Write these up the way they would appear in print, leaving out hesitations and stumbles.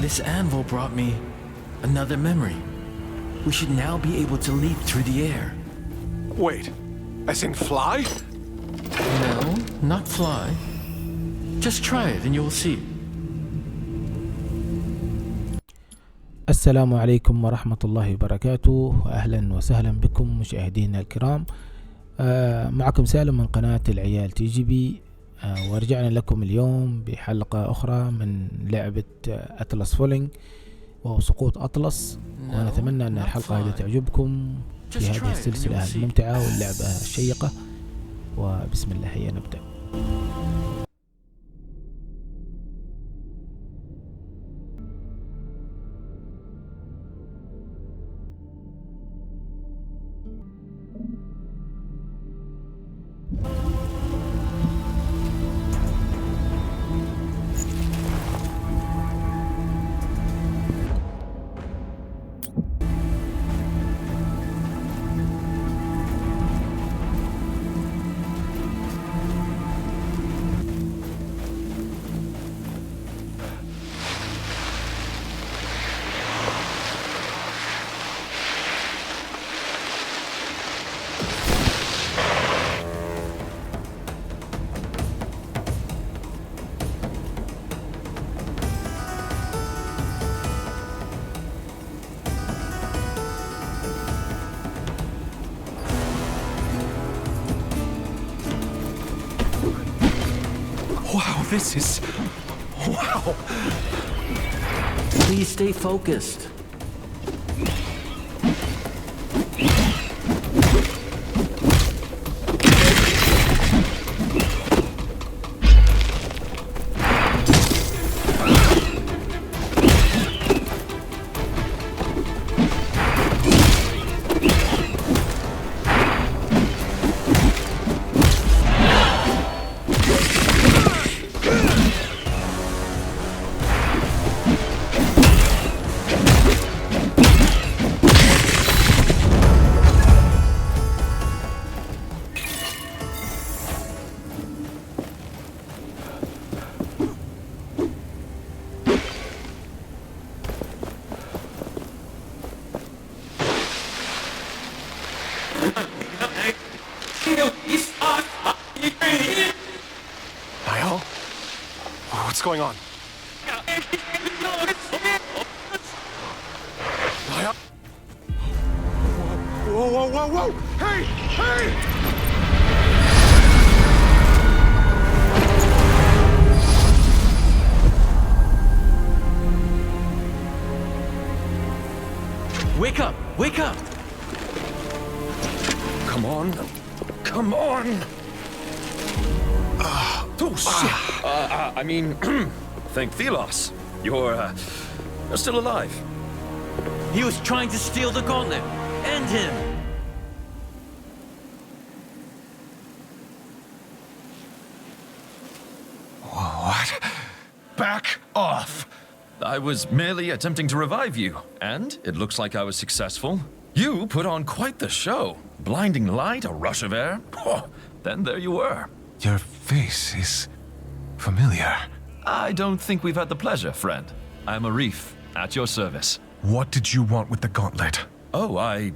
This anvil brought me another memory. We should now be able to leap through the air. Wait, as in fly? No, not fly. Just try it and you'll see. السلام عليكم ورحمة الله وبركاته. أهلا وسهلا بكم مشاهدينا الكرام. معكم سالم من قناة العيال تي جي بي، ورجعنا لكم اليوم بحلقة أخرى من لعبة اطلس فالن وسقوط اطلس، ونتمنى أن الحلقة هذه تعجبكم في هذه السلسلة الممتعة واللعبة الشيقة. وبسم الله هيا نبدأ. Wow, this is... wow! Please stay focused. What's going on? Whoa, whoa, whoa, whoa! Hey! Hey! Wake up! Wake up! Come on. Come on! Oh, shit! I mean, thank Thylos. You're still alive. He was trying to steal the gauntlet. End him! What? Back off! I was merely attempting to revive you, and it looks like I was successful. You put on quite the show. Blinding light, a rush of air. Oh, then there you were. Your face is familiar. I don't think we've had the pleasure, friend. I'm Arif, at your service. What did you want with the gauntlet? Oh, I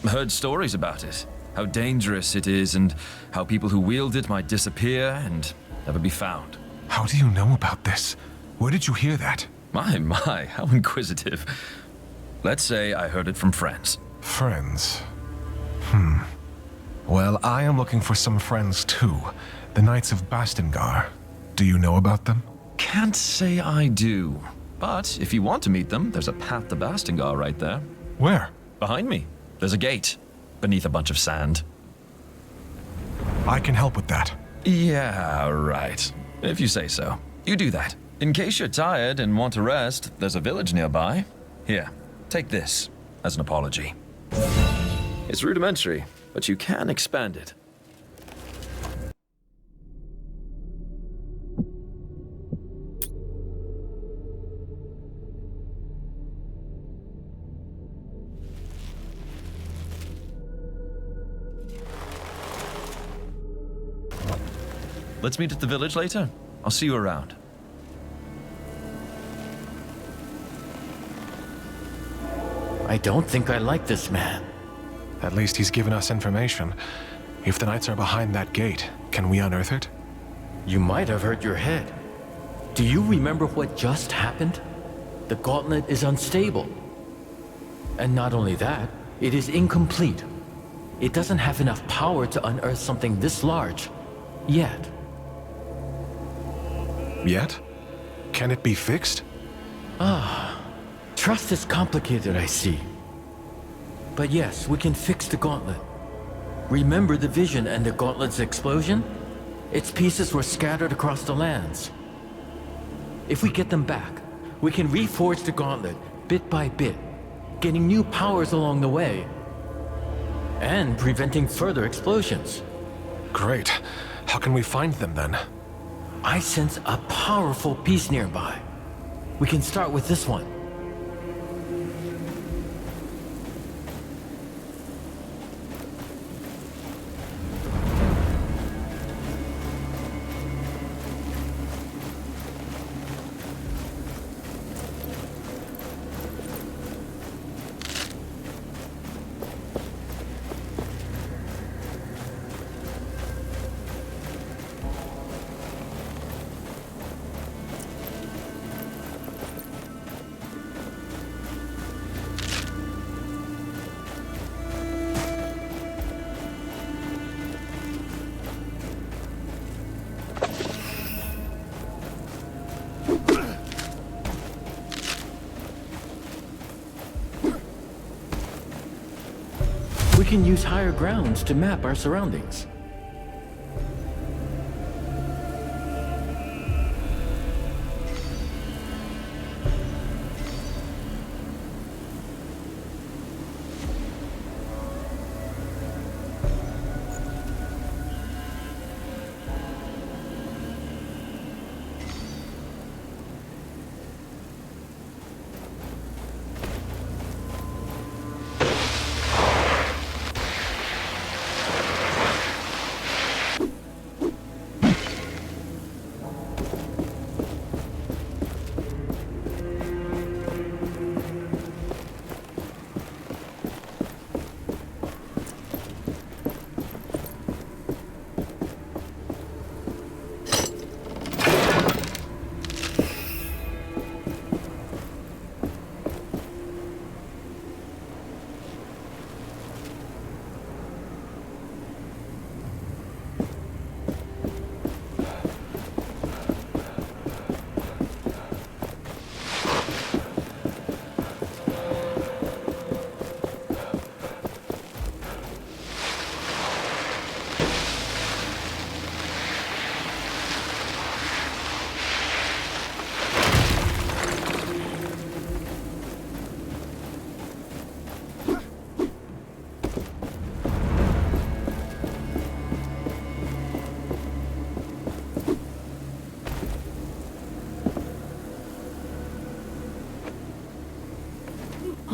heard stories about it. How dangerous it is, and how people who wield it might disappear and never be found. How do you know about this? Where did you hear that? My, how inquisitive. Let's say I heard it from friends. Friends? Well, I am looking for some friends too. The Knights of Bastingar. Do you know about them? Can't say I do. But if you want to meet them, there's a path to Bastingar right there. Where? Behind me. There's a gate. Beneath a bunch of sand. I can help with that. Yeah, right. If you say so. You do that. In case you're tired and want to rest, there's a village nearby. Here, take this as an apology. It's rudimentary, but you can expand it. Let's meet at the village later. I'll see you around. I don't think I like this man. At least he's given us information. If the knights are behind that gate, can we unearth it? You might have hurt your head. Do you remember what just happened? The gauntlet is unstable. And not only that, it is incomplete. It doesn't have enough power to unearth something this large. Yet. Yet? Can it be fixed? Trust is complicated, I see. But yes, we can fix the gauntlet. Remember the vision and the gauntlet's explosion? Its pieces were scattered across the lands. If we get them back, we can reforge the gauntlet bit by bit, getting new powers along the way, and preventing further explosions. Great. How can we find them then? I sense a powerful piece nearby. We can start with this one. We can use higher grounds to map our surroundings.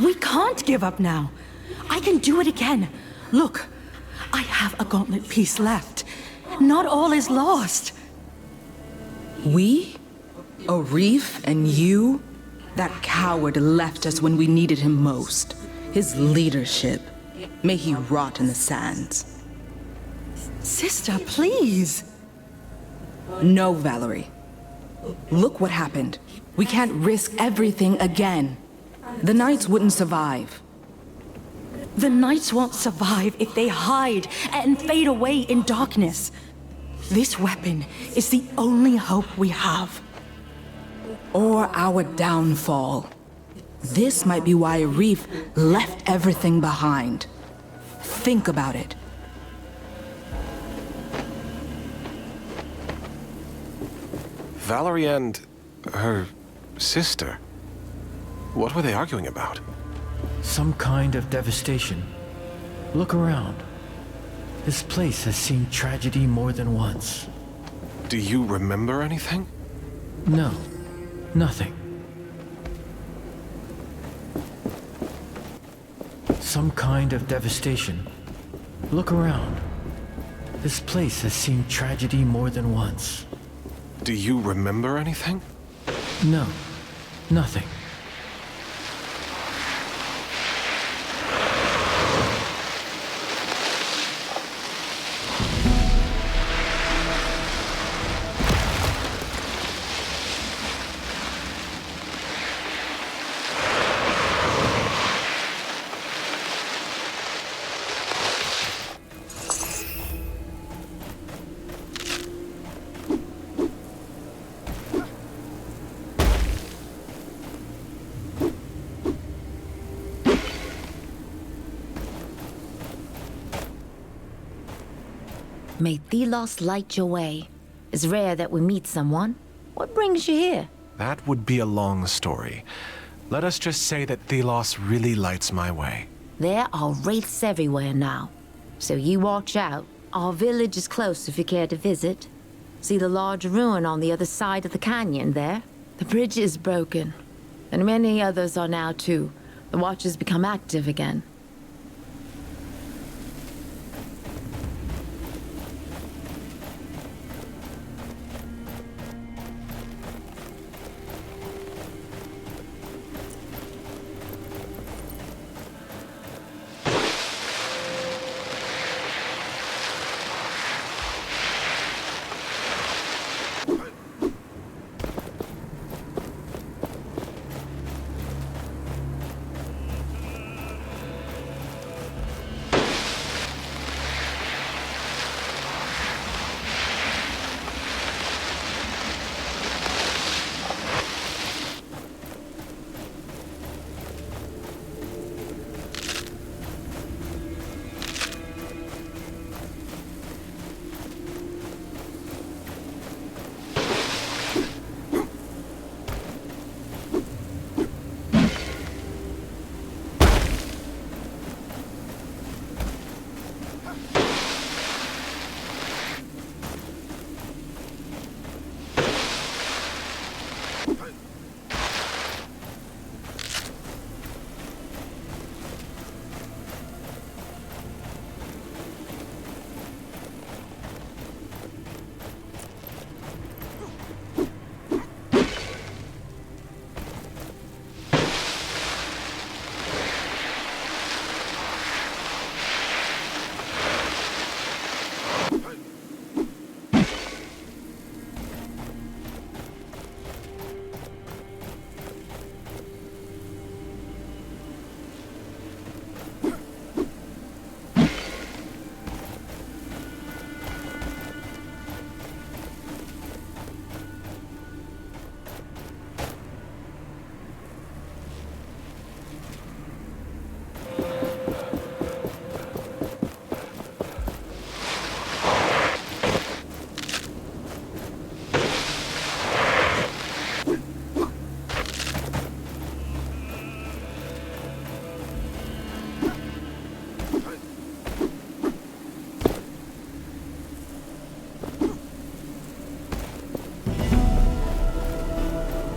We can't give up now. I can do it again. Look, I have a gauntlet piece left. Not all is lost. We? Arif and you? That coward left us when we needed him most. His leadership. May he rot in the sands. Sister, please. No, Valerie. Look what happened. We can't risk everything again. The Knights wouldn't survive. The Knights won't survive if they hide and fade away in darkness. This weapon is the only hope we have. Or our downfall. This might be why Arif left everything behind. Think about it. Valerie and her sister. What were they arguing about? Some kind of devastation. Look around. This place has seen tragedy more than once. Do you remember anything? No, nothing. Some kind of devastation. Look around. This place has seen tragedy more than once. Do you remember anything? No, nothing. May Thylos light your way. It's rare that we meet someone. What brings you here? That would be a long story. Let us just say that Thylos really lights my way. There are wraiths everywhere now, so you watch out. Our village is close if you care to visit. See the large ruin on the other side of the canyon there? The bridge is broken, and many others are now too. The watchers become active again.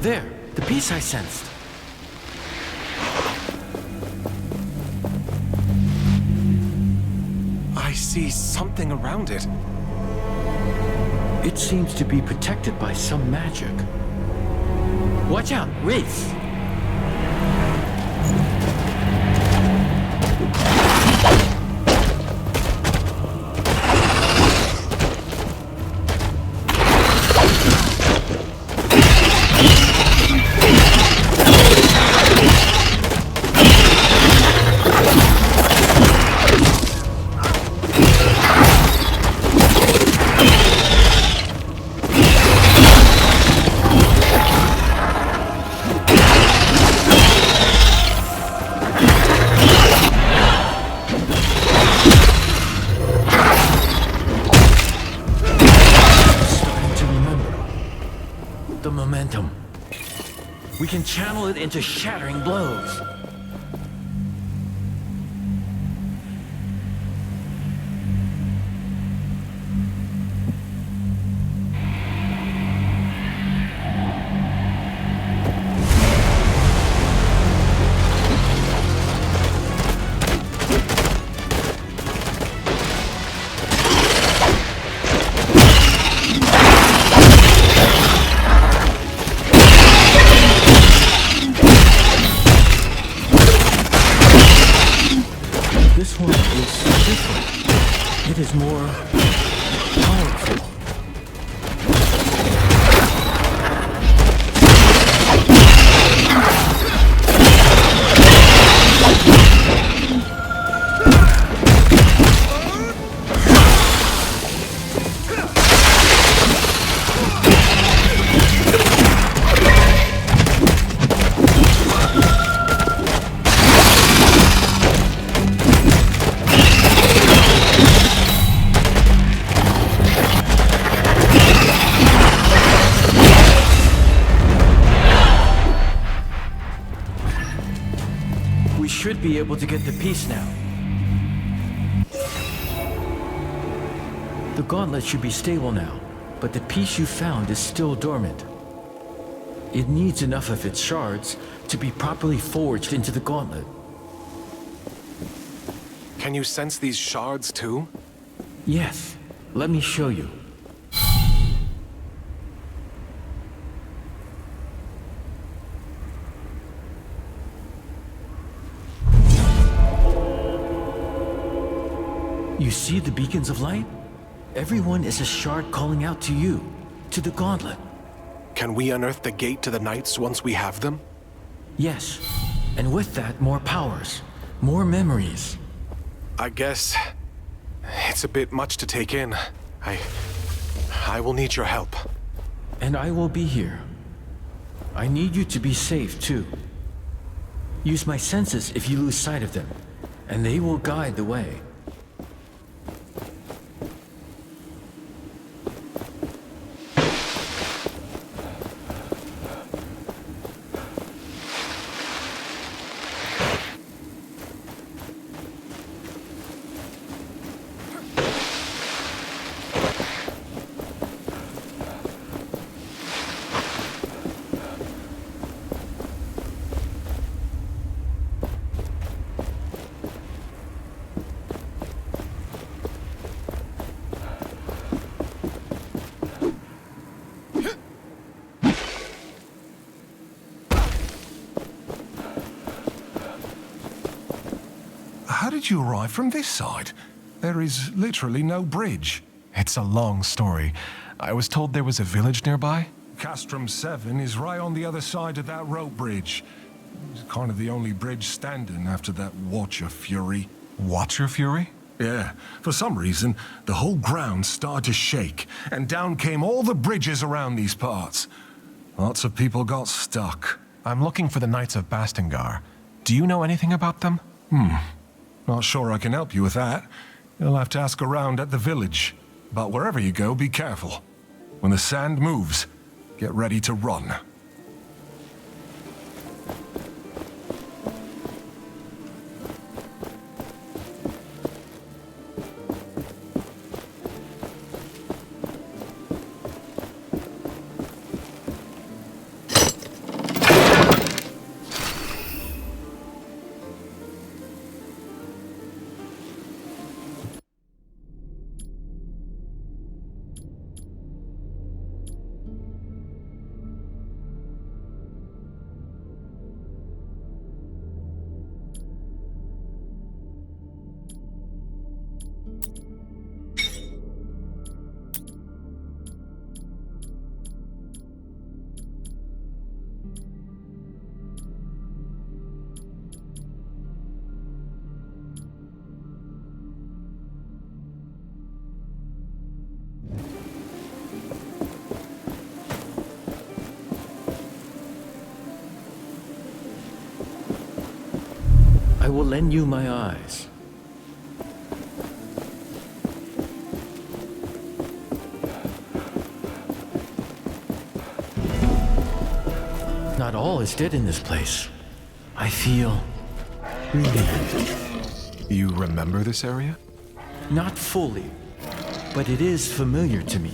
There, the piece I sensed. I see something around it. It seems to be protected by some magic. Watch out, wraiths! We can channel it into shattering blows. This one is different. It is more powerful. should be able to get the piece now. The gauntlet should be stable now, but the piece you found is still dormant. It needs enough of its shards to be properly forged into the gauntlet. Can you sense these shards too? Yes, let me show you. You see the beacons of light? Everyone is a shard calling out to you, to the gauntlet. Can we unearth the gate to the Knights once we have them? Yes, and with that, more powers, more memories. I guess it's a bit much to take in. I will need your help. And I will be here. I need you to be safe, too. Use my senses if you lose sight of them, and they will guide the way. How did you arrive from this side? There is literally no bridge. It's a long story. I was told there was a village nearby. Castrum 7 is right on the other side of that rope bridge. It's kind of the only bridge standing after that Watcher Fury. Watcher Fury? Yeah. For some reason, the whole ground started to shake, and down came all the bridges around these parts. Lots of people got stuck. I'm looking for the Knights of Bastingar. Do you know anything about them? Not sure I can help you with that. You'll have to ask around at the village. But wherever you go, be careful. When the sand moves, get ready to run. I will lend you my eyes. Not all is dead in this place. I feel relieved. You remember this area? Not fully, but it is familiar to me.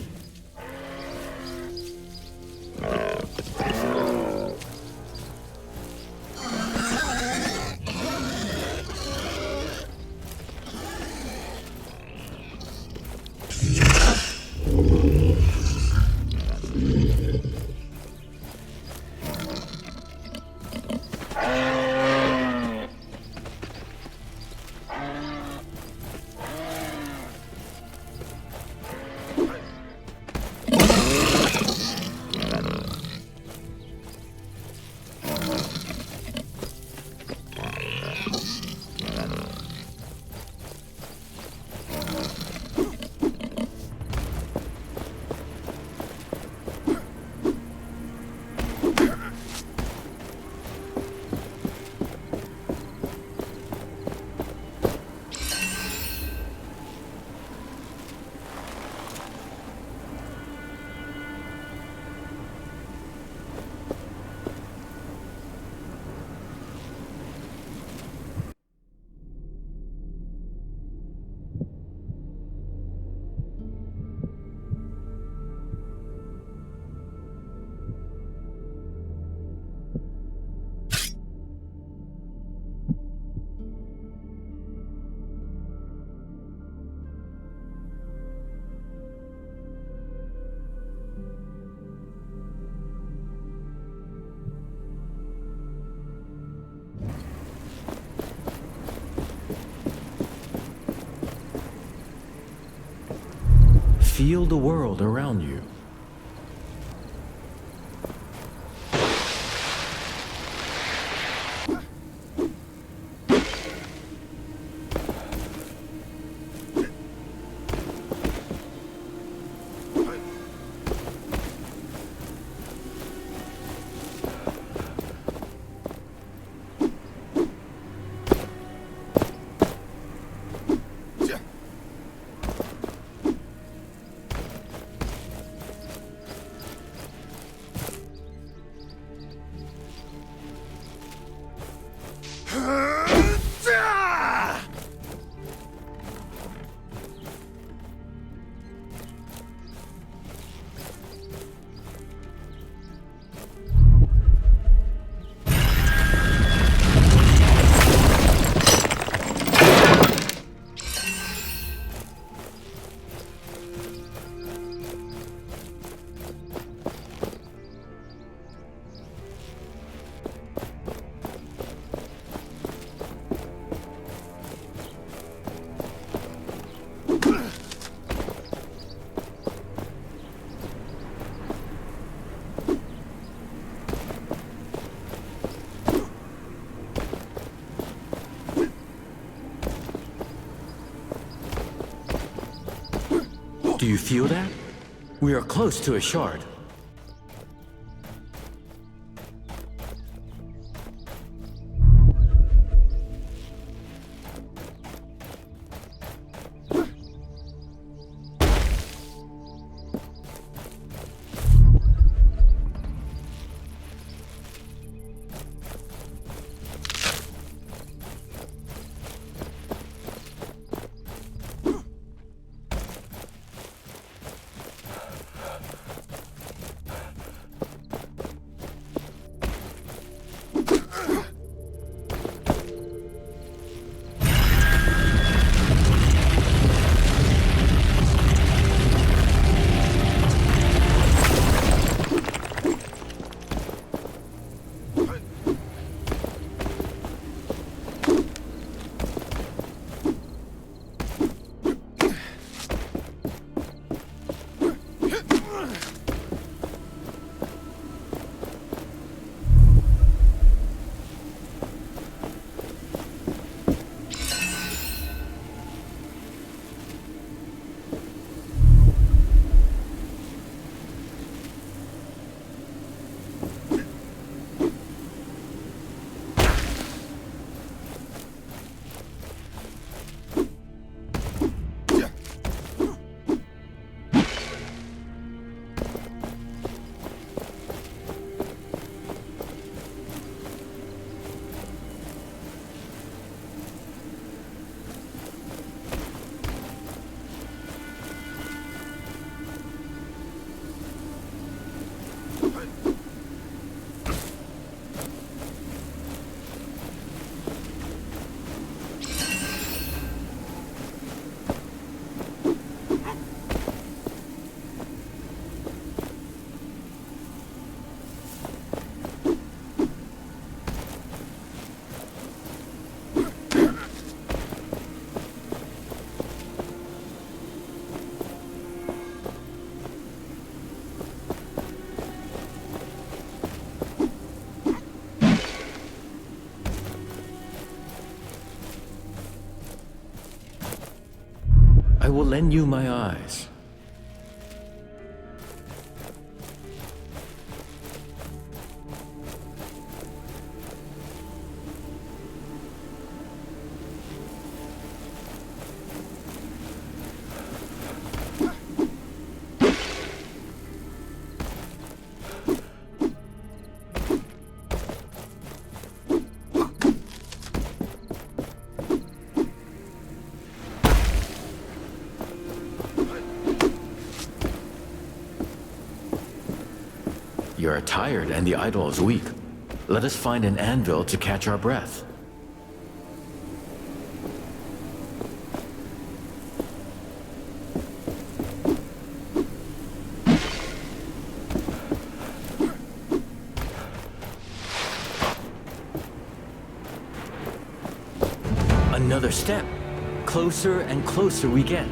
feel the world around you. Do you feel that? We are close to a shard. I will lend you my eyes. You are tired and the idol is weak. Let us find an anvil to catch our breath. Another step. Closer and closer we get.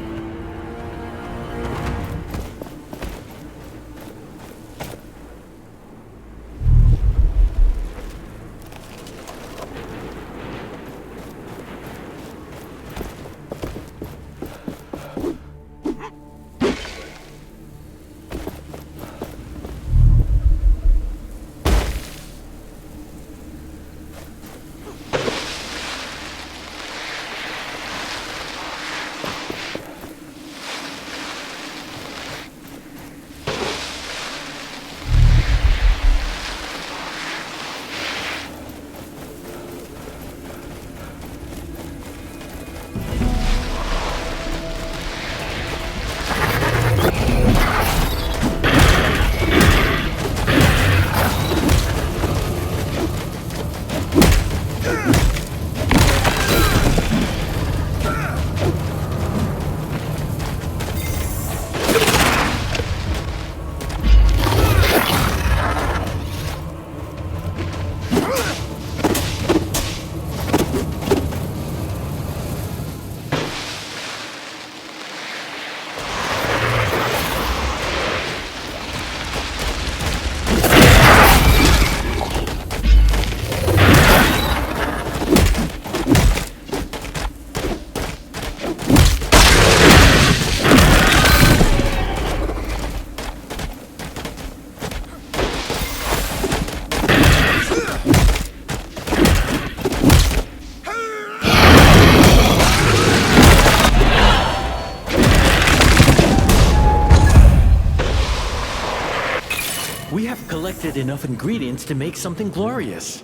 We have collected enough ingredients to make something glorious.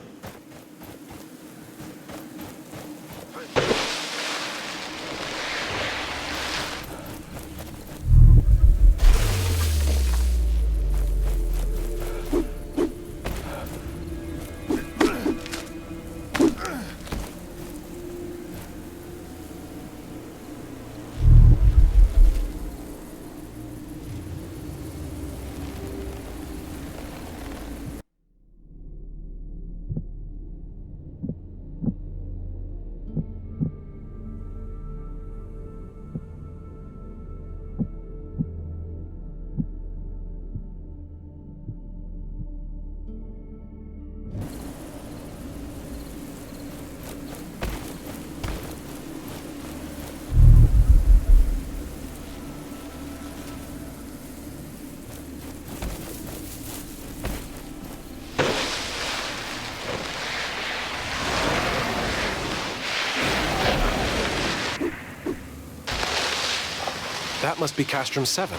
That must be Castrum 7.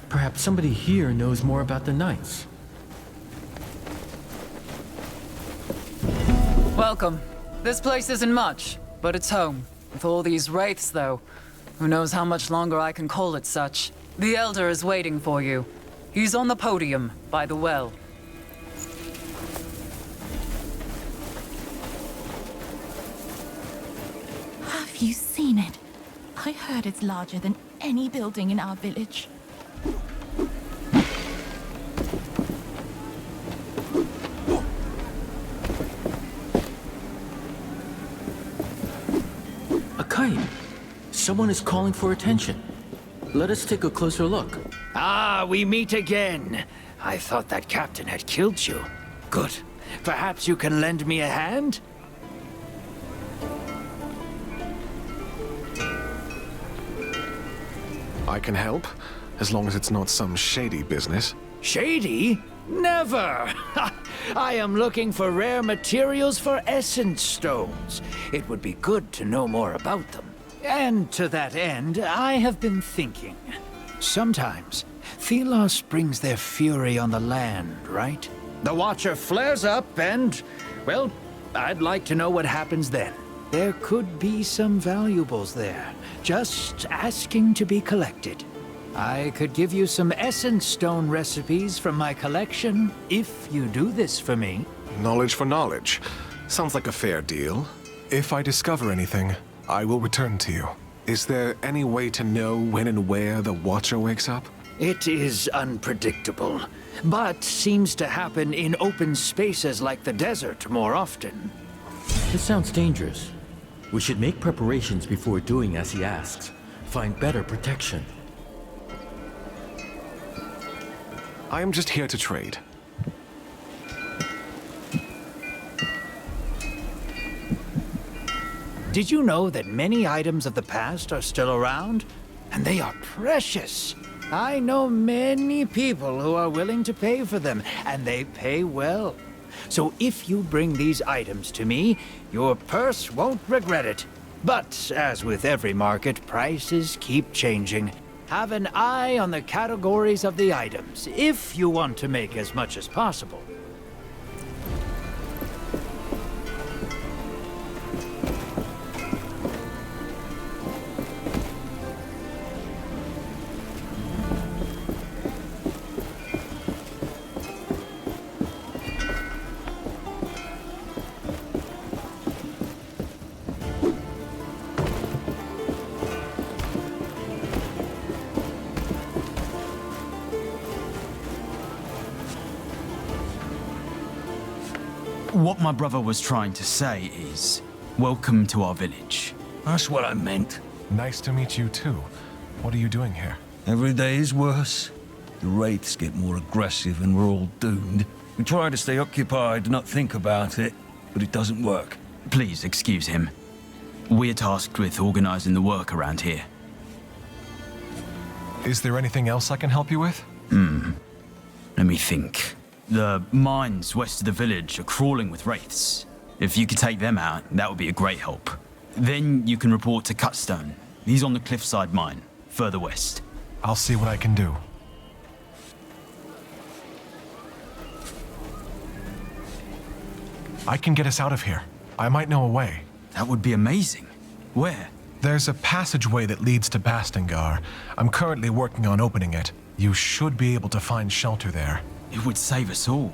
Perhaps somebody here knows more about the Knights. Welcome. This place isn't much, but it's home. With all these wraiths, though, who knows how much longer I can call it such. The Elder is waiting for you. He's on the podium, by the well. Have you seen it? I heard it's larger than any building in our village. A kite. Someone is calling for attention. Let us take a closer look. Ah, we meet again. I thought that captain had killed you. Good. Perhaps you can lend me a hand? I can help, as long as it's not some shady business. Shady? Never! I am looking for rare materials for essence stones. It would be good to know more about them. And to that end, I have been thinking. Sometimes, Thylos brings their fury on the land, right? The Watcher flares up and, well, I'd like to know what happens then. There could be some valuables there, just asking to be collected. I could give you some essence stone recipes from my collection, if you do this for me. Knowledge for knowledge. Sounds like a fair deal. If I discover anything, I will return to you. Is there any way to know when and where the Watcher wakes up? It is unpredictable, but seems to happen in open spaces like the desert more often. This sounds dangerous. We should make preparations before doing as he asks. Find better protection. I am just here to trade. Did you know that many items of the past are still around? And they are precious. I know many people who are willing to pay for them, and they pay well. So if you bring these items to me, your purse won't regret it. But as with every market, prices keep changing. Have an eye on the categories of the items, if you want to make as much as possible. What my brother was trying to say is, welcome to our village. That's what I meant. Nice to meet you too. What are you doing here? Every day is worse. The wraiths get more aggressive and we're all doomed. We try to stay occupied, not think about it, but it doesn't work. Please excuse him. We're tasked with organizing the work around here. Is there anything else I can help you with? Let me think. The mines west of the village are crawling with wraiths. If you could take them out, that would be a great help. Then you can report to Cutstone. He's on the cliffside mine, further west. I'll see what I can do. I can get us out of here. I might know a way. That would be amazing. Where? There's a passageway that leads to Bastengar. I'm currently working on opening it. You should be able to find shelter there. It would save us all.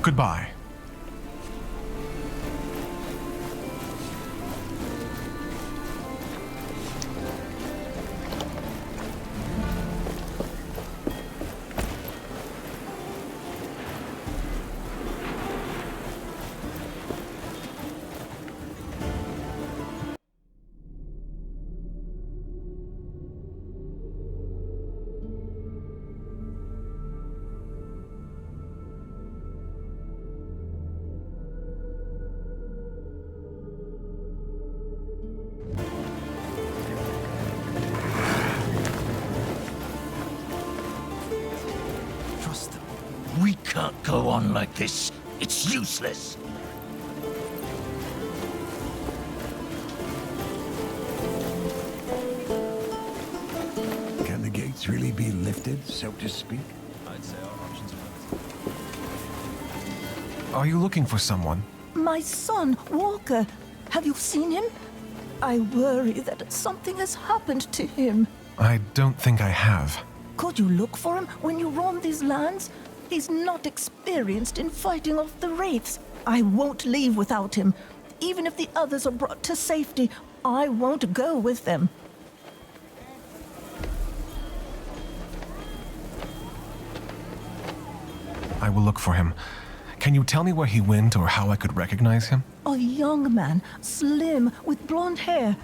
Goodbye. We can't go on like this. It's useless. Can the gates really be lifted, so to speak? I'd say our options are limited. Are you looking for someone? My son, Walker. Have you seen him? I worry that something has happened to him. I don't think I have. Could you look for him when you roam these lands? He's not experienced in fighting off the wraiths. I won't leave without him. Even if the others are brought to safety, I won't go with them. I will look for him. Can you tell me where he went or how I could recognize him? A young man, slim, with blonde hair.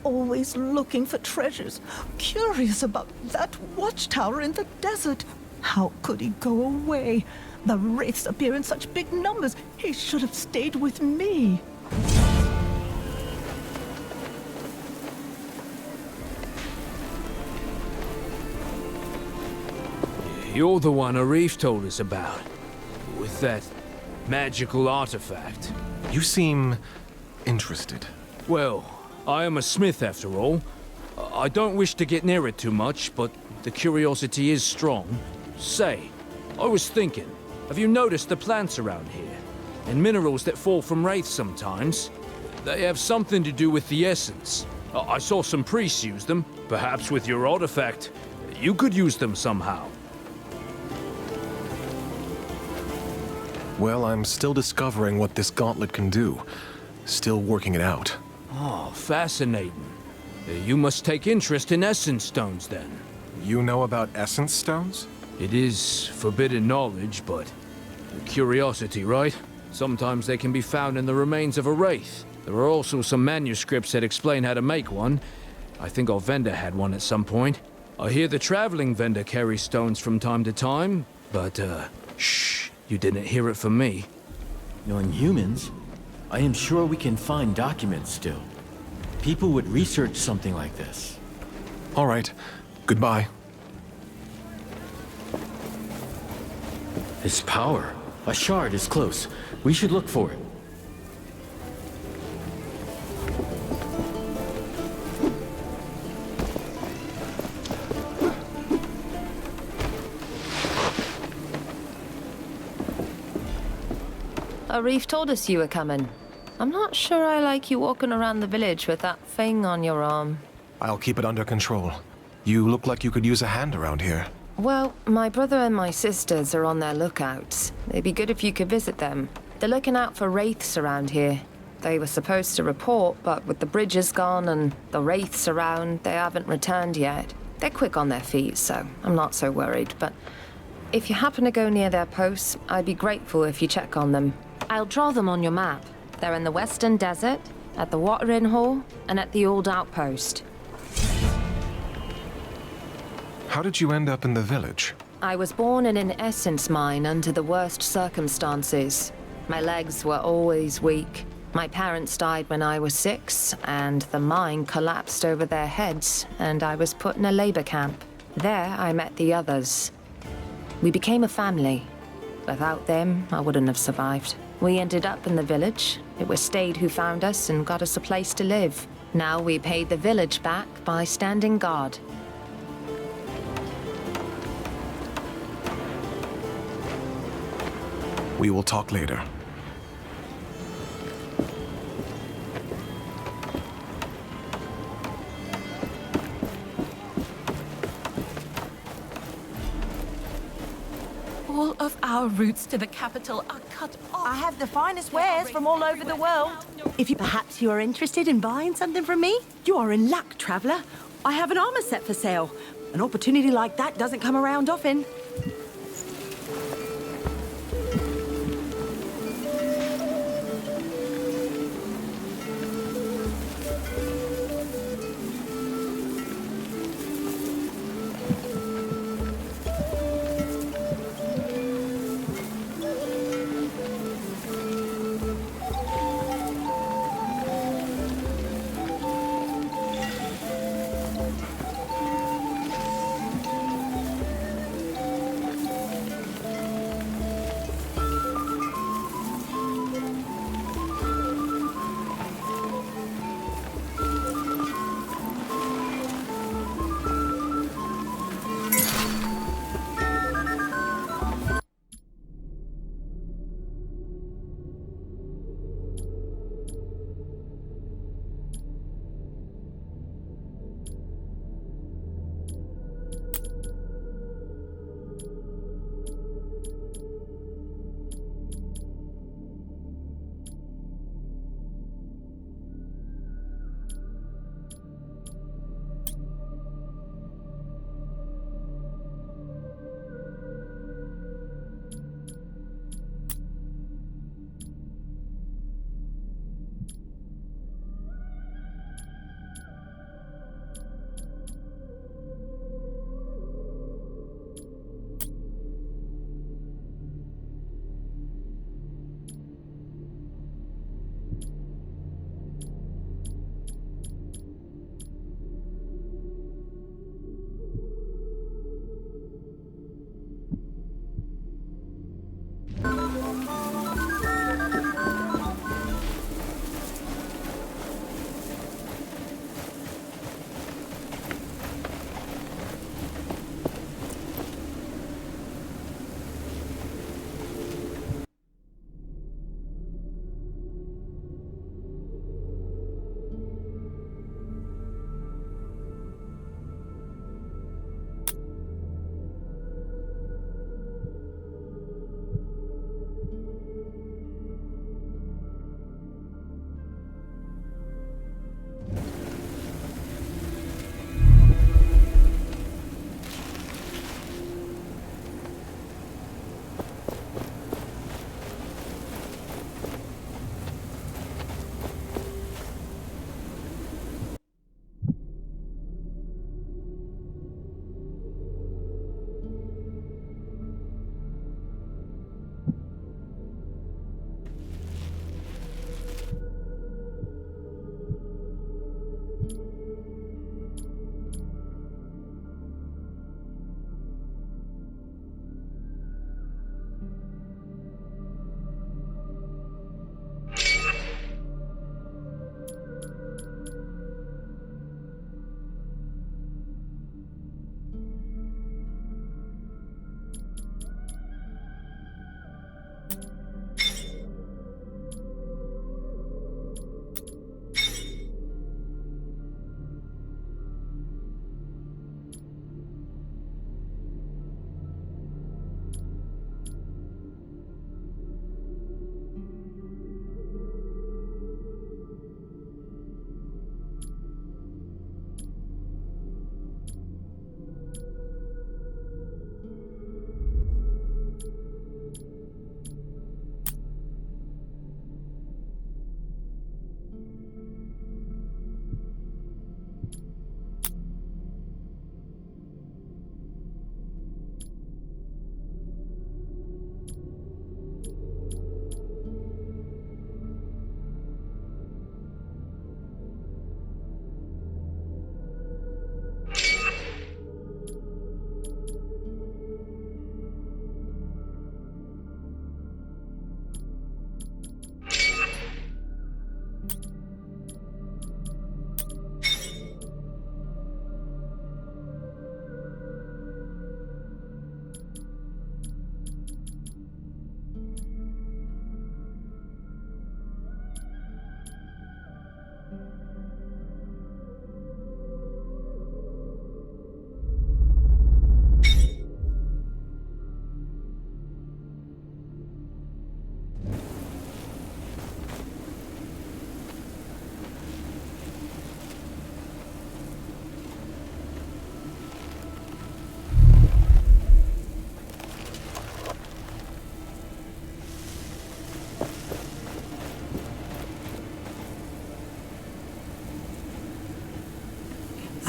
Always looking for treasures. Curious about that watchtower in the desert. How could he go away? The wraiths appear in such big numbers. He should have stayed with me. You're the one Arif told us about. With that magical artifact. You seem interested. Well, I am a smith after all. I don't wish to get near it too much, but the curiosity is strong. Say, I was thinking, have you noticed the plants around here? And minerals that fall from wraiths sometimes? They have something to do with the essence. I saw some priests use them. Perhaps with your artifact, you could use them somehow. Well, I'm still discovering what this gauntlet can do. Still working it out. Oh, fascinating. You must take interest in essence stones, then. You know about essence stones? It is forbidden knowledge, but curiosity, right? Sometimes they can be found in the remains of a wraith. There are also some manuscripts that explain how to make one. I think our vendor had one at some point. I hear the traveling vendor carries stones from time to time, but, shh, you didn't hear it from me. Knowing humans, I am sure we can find documents still. People would research something like this. All right. Goodbye. This power. A shard is close. We should look for it. Arif told us you were coming. I'm not sure I like you walking around the village with that thing on your arm. I'll keep it under control. You look like you could use a hand around here. Well, my brother and my sisters are on their lookouts. It'd be good if you could visit them. They're looking out for wraiths around here. They were supposed to report, but with the bridges gone and the wraiths around, they haven't returned yet. They're quick on their feet, so I'm not so worried, but if you happen to go near their posts, I'd be grateful if you check on them. I'll draw them on your map. They're in the Western Desert, at the Watering Hole, and at the Old Outpost. How did you end up in the village? I was born in an essence mine under the worst circumstances. My legs were always weak. My parents died when I was 6, and the mine collapsed over their heads, and I was put in a labor camp. There, I met the others. We became a family. Without them, I wouldn't have survived. We ended up in the village. It was Stade who found us and got us a place to live. Now we paid the village back by standing guard. We will talk later. All of our routes to the capital are cut off. I have the finest wares from all over the world. If you perhaps you are interested in buying something from me, you are in luck, traveler. I have an armor set for sale. An opportunity like that doesn't come around often.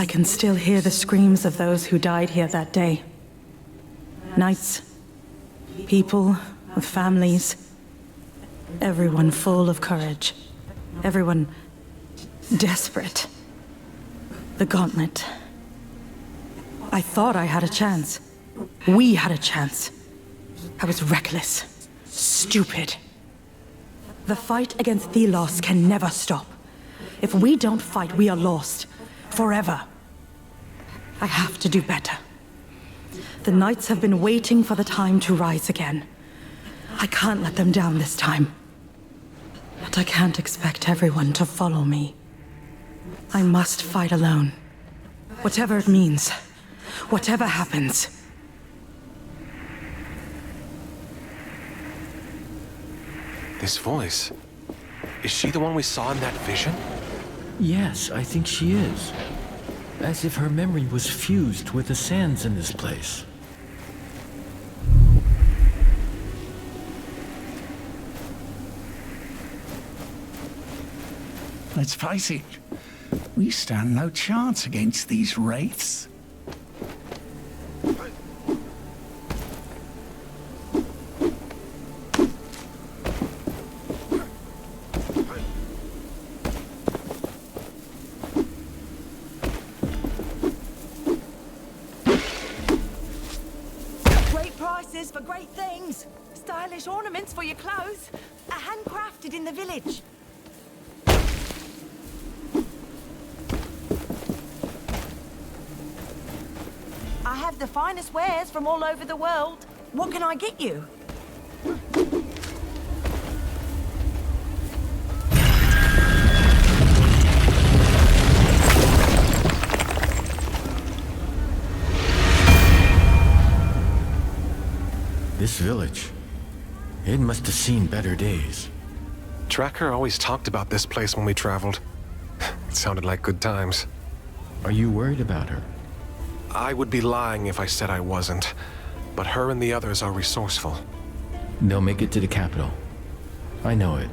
I can still hear the screams of those who died here that day. Knights, people with families, everyone full of courage, everyone desperate. The gauntlet. I thought I had a chance. We had a chance. I was reckless, stupid. The fight against ثيلوس can never stop. If we don't fight, we are lost. Forever. I have to do better. The Knights have been waiting for the time to rise again. I can't let them down this time. But I can't expect everyone to follow me. I must fight alone. Whatever it means. Whatever happens. This voice. Is she the one we saw in that vision? Yes, I think she is. As if her memory was fused with the sands in this place. Let's face it, we stand no chance against these wraiths. Great prices for great things. Stylish ornaments for your clothes. Handcrafted in the village. I have the finest wares from all over the world. What can I get you? This village, it must have seen better days. Tracker always talked about this place when we traveled. It sounded like good times. Are you worried about her? I would be lying if I said I wasn't. But her and the others are resourceful. They'll make it to the capital. I know it.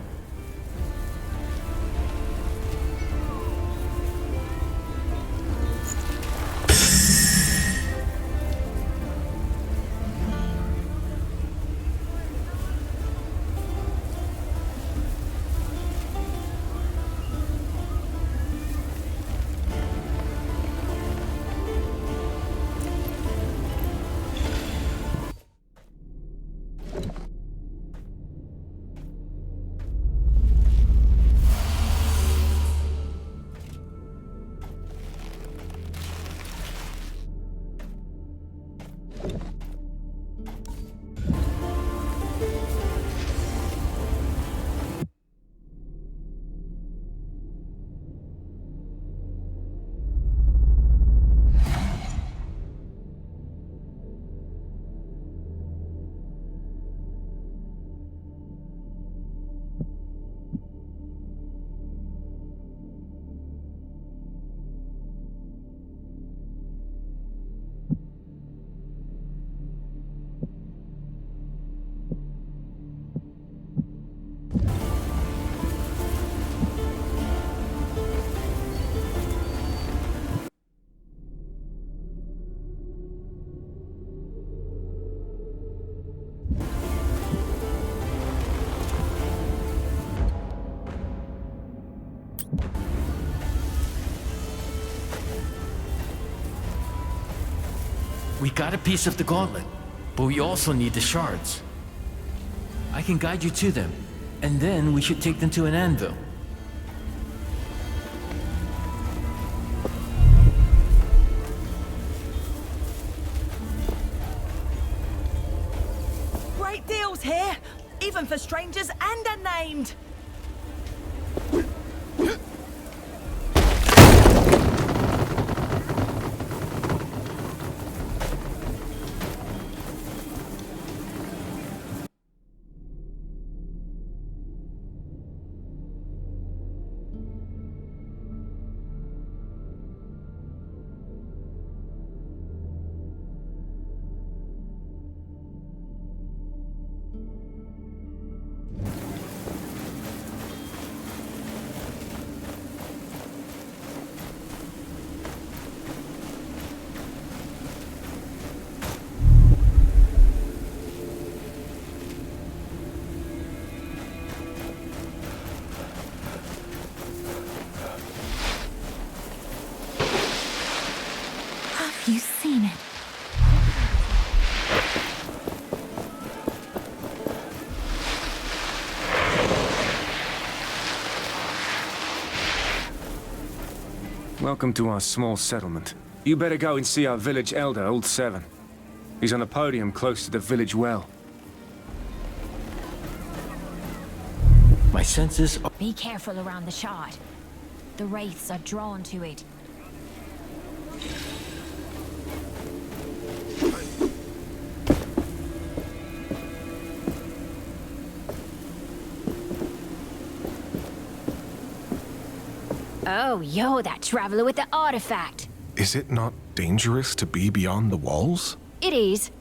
We got a piece of the gauntlet, but we also need the shards. I can guide you to them, and then we should take them to an anvil. Great deals here, even for strangers and unnamed. Welcome to our small settlement. You better go and see our village elder, Old Seven. He's on a podium close to the village well. My senses are... Be careful around the shard. The wraiths are drawn to it. Oh, you're that traveler with the artifact. Is it not dangerous to be beyond the walls? It is.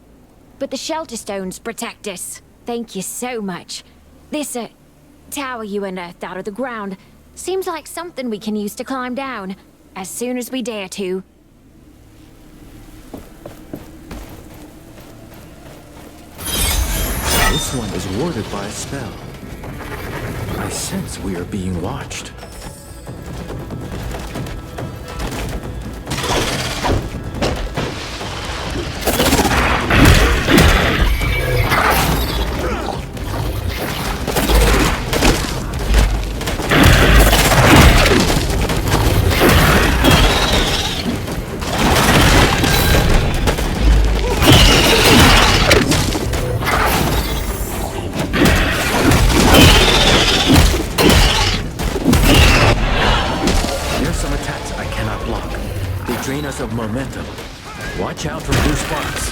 But the shelter stones protect us. Thank you so much. This, tower you unearthed out of the ground seems like something we can use to climb down, as soon as we dare to. This one is warded by a spell. I sense we are being watched. Of momentum. Watch out for blue sparks.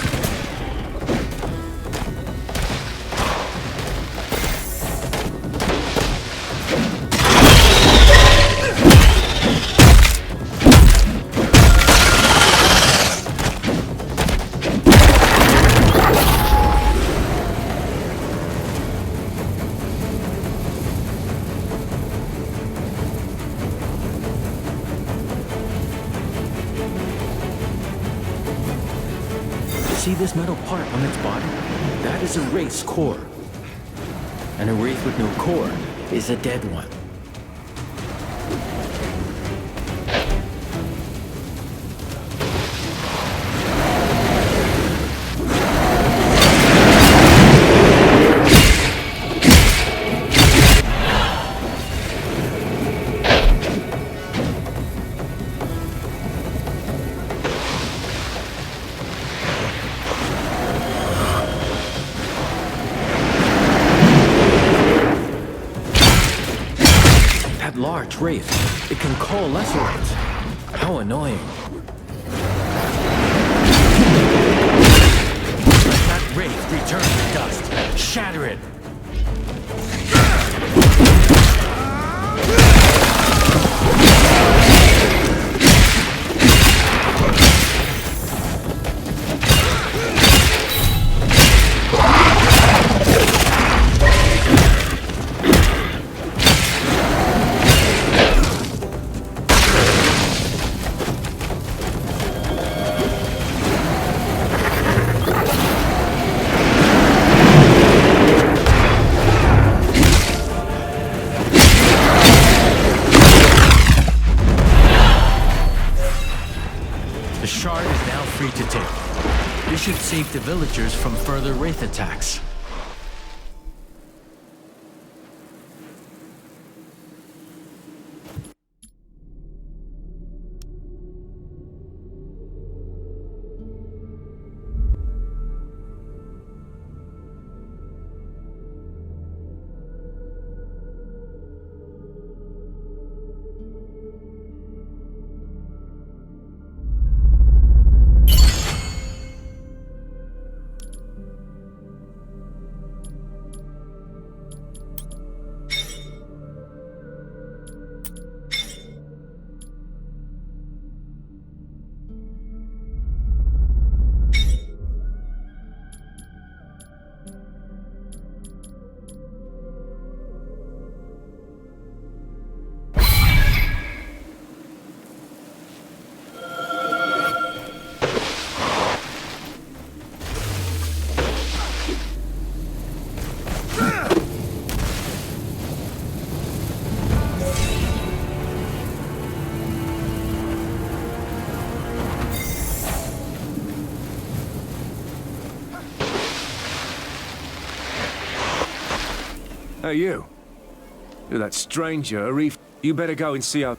See this metal part on its body? That is a wraith's core. And a wraith with no core is a dead one. Large wraith. It can call lesser ones. How annoying. Let that wraith return to dust. Shatter it. Should save the villagers from further wraith attacks. Hey, you. You're that stranger, Arif. You better go and see our...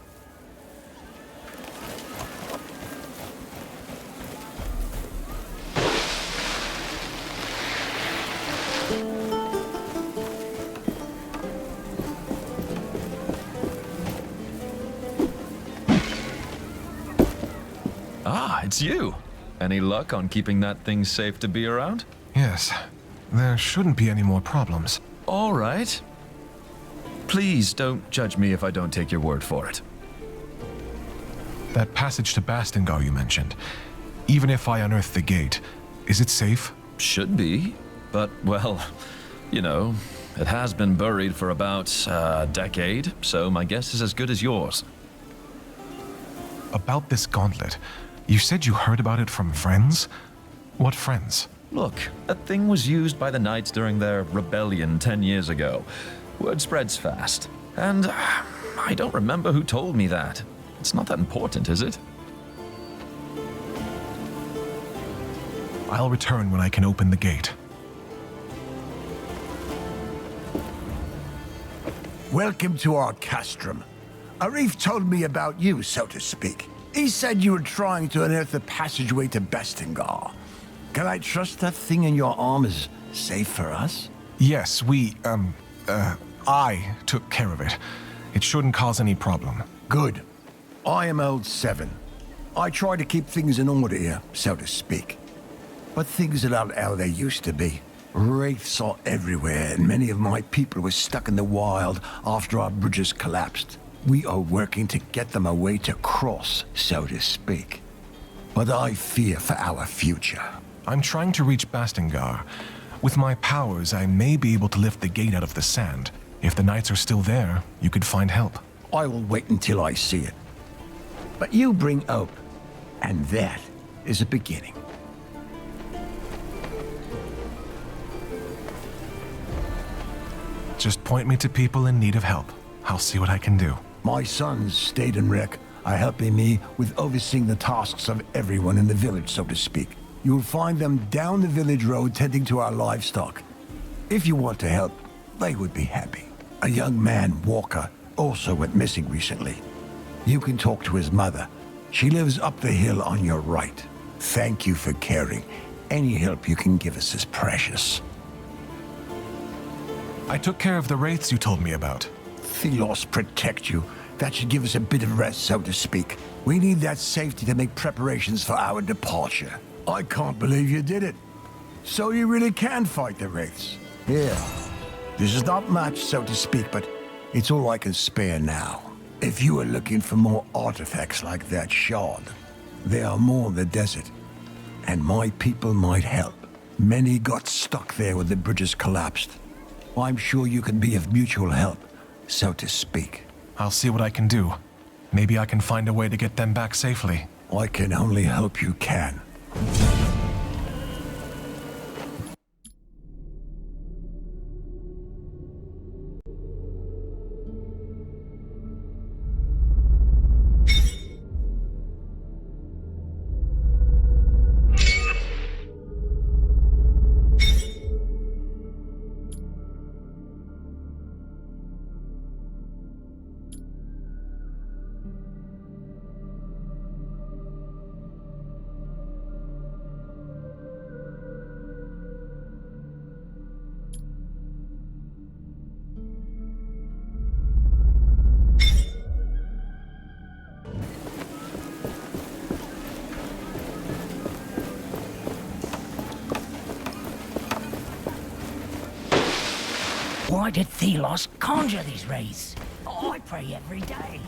it's you. Any luck on keeping that thing safe to be around? Yes. There shouldn't be any more problems. All right. Please don't judge me if I don't take your word for it. That passage to Bastingar you mentioned. Even if I unearth the gate, is it safe? Should be. But, well, you know, it has been buried for about a decade, so my guess is as good as yours. About this gauntlet, you said you heard about it from friends? What friends? Look, that thing was used by the Knights during their rebellion 10 years ago. Word spreads fast. And I don't remember who told me that. It's not that important, is it? I'll return when I can open the gate. Welcome to our castrum. Arif told me about you, so to speak. He said you were trying to unearth the passageway to Bastingar. Can I trust that thing in your arm is safe for us? Yes, I took care of it. It shouldn't cause any problem. Good. I am old Seven. I try to keep things in order here, so to speak. But things are not how they used to be. Wraiths are everywhere, and many of my people were stuck in the wild after our bridges collapsed. We are working to get them a way to cross, so to speak. But I fear for our future. I'm trying to reach Bastingar. With my powers, I may be able to lift the gate out of the sand. If the Knights are still there, you could find help. I will wait until I see it. But you bring hope, and that is a beginning. Just point me to people in need of help. I'll see what I can do. My sons, Stade and Rick, are helping me with overseeing the tasks of everyone in the village, so to speak. You'll find them down the village road tending to our livestock. If you want to help, they would be happy. A young man, Walker, also went missing recently. You can talk to his mother. She lives up the hill on your right. Thank you for caring. Any help you can give us is precious. I took care of the wraiths you told me about. ثيلوس protect you. That should give us a bit of rest, so to speak. We need that safety to make preparations for our departure. I can't believe you did it. So you really can fight the wraiths. Here. This is not much, so to speak, but it's all I can spare now. If you are looking for more artifacts like that shard, there are more in the desert, and my people might help. Many got stuck there when the bridges collapsed. I'm sure you can be of mutual help, so to speak. I'll see what I can do. Maybe I can find a way to get them back safely. I can only hope you can. Why did ثيلوس conjure these wraiths? Oh, I pray every day.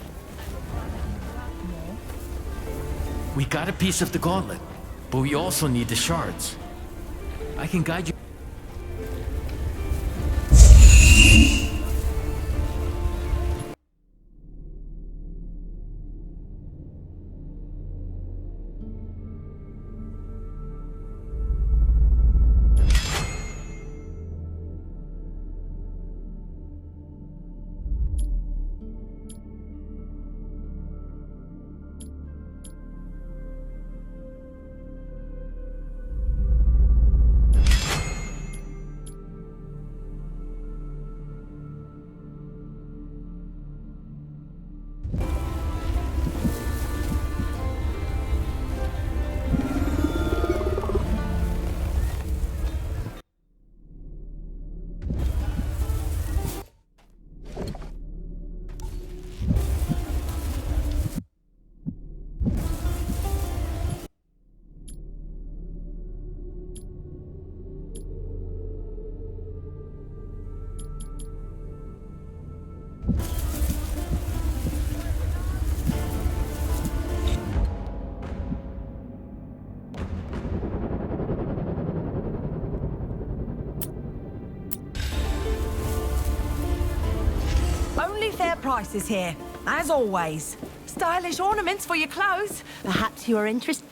We got a piece of the gauntlet, but we also need the shards. I can guide you. prices here, as always. Stylish ornaments for your clothes. Perhaps you are interested.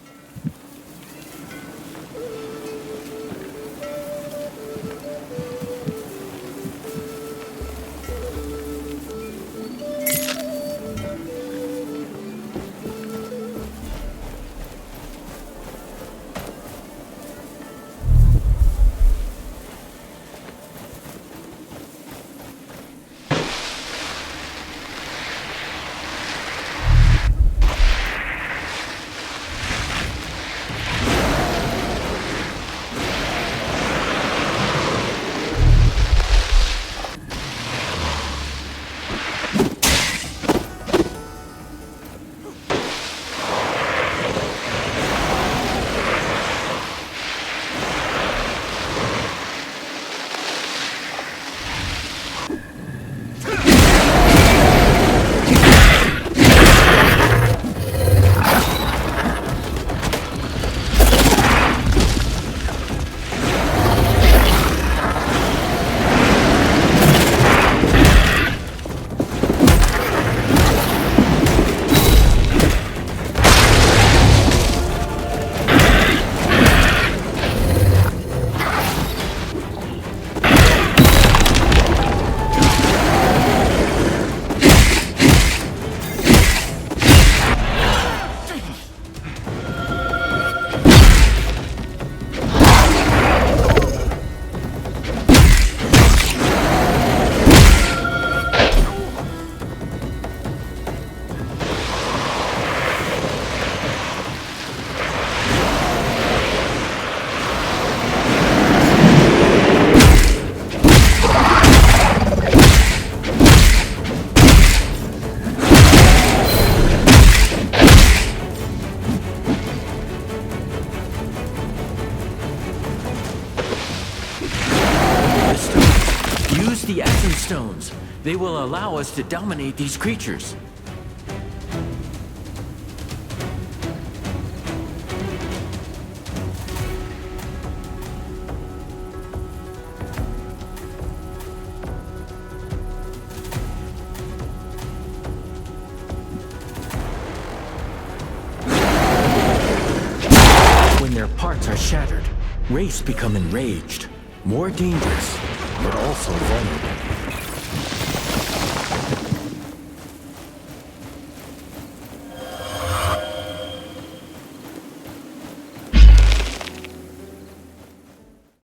The essence stones. They will allow us to dominate these creatures. When their parts are shattered, wraiths become enraged, more dangerous, but also vulnerable.